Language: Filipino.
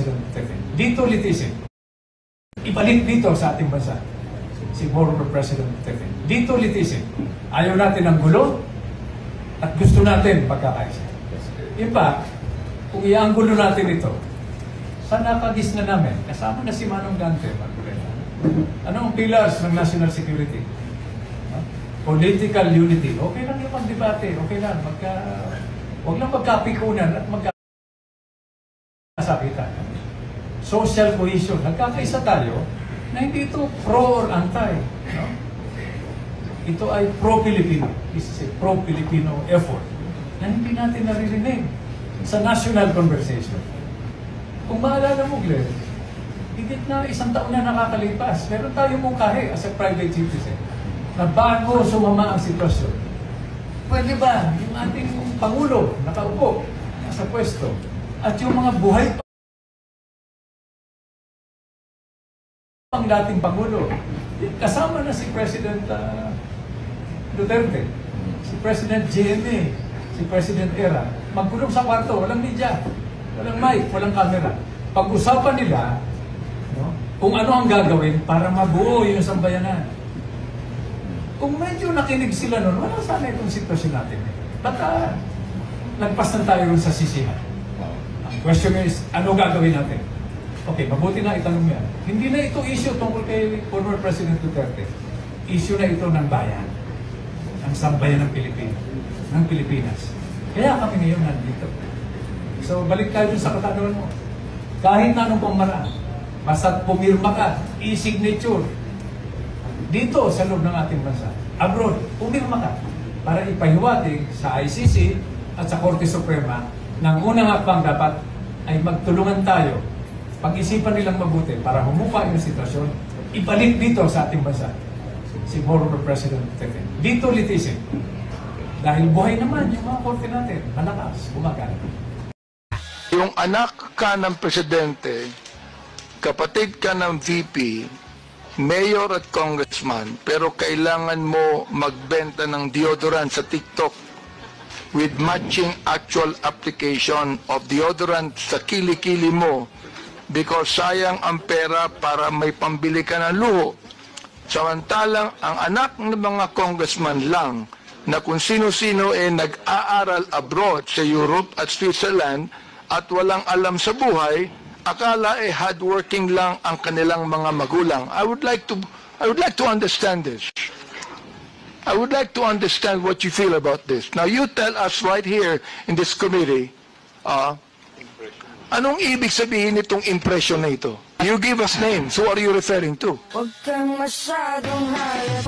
President Duterte. Dito litisin. Ibalik dito sa ating bansa si former President Duterte. Dito litisin. Ayaw natin ng gulo at gusto natin pagkakaisa. In fact, kung ianggulo natin ito, sa nakagis na namin, kasama na si Manong Dante, ano ang pillars ng national security? Political unity. Okay lang yung pagdebate. Okay lang. Huwag lang magkapikunan at magkasakitan. Social cohesion. Nagkakaisa tayo na hindi ito pro or anti. No? Ito ay pro-Filipino. This is a pro-Filipino effort na hindi natin naririnig sa national conversation. Kung maalala mo, Glenn, higit na 1 taon na nakakalipas. Meron tayong mungkahi as a private citizen na bago sumama ang sitwasyon. Pwede ba yung ating Pangulo nakaupo sa pwesto at yung mga buhay pang dating Pangulo, kasama na si President Duterte, si President GMA, si President Era, magkulong sa kwarto, walang media, walang mic, walang camera. Pag-usapan nila, no, kung ano ang gagawin para mabuo yung sambayanan. Kung medyo nakinig sila nun, wala sana itong sitwasyon natin. Baka nagpas na tayo sa sisihan. Ang question is, ano gagawin natin? Okay, mabuti na itanong mo yan. Hindi na ito issue tungkol kay former President Duterte. Issue na ito ng bayan. Ang sambayan ng Pilipinas. Kaya kami ngayon nandito. So, balik tayo dun sa katanungan mo. Kahit na anong pamaraan, basta pumirma ka, e-signature, dito sa loob ng ating bansa, abroad, pumirma ka para ipahiwatig sa ICC at sa Korte Suprema ng unang hakbang dapat ay magtulungan tayo, pag-isipan nilang mabuti para humupa yung sitwasyon, ibalik dito sa ating bansa si former President Duterte. Dito litisin. Dahil buhay naman yung mga korte natin, malakas, gumagana. Yung anak ka ng presidente, kapatid ka ng VP, mayor at congressman, pero kailangan mo magbenta ng deodorant sa TikTok with matching actual application of deodorant sa kilikili mo because sayang ang pera para may pambili ka ng luho. Samantalang ang anak ng mga congressman lang na kung sino-sino nag-aaral abroad sa Europe at Switzerland at walang alam sa buhay, akala hardworking lang ang kanilang mga magulang. I would like to understand this. I would like to understand what you feel about this. Now you tell us right here in this committee, anong ibig sabihin nitong impression na ito? You give us names. Who are you referring to? Huwag kang masyadong hayat.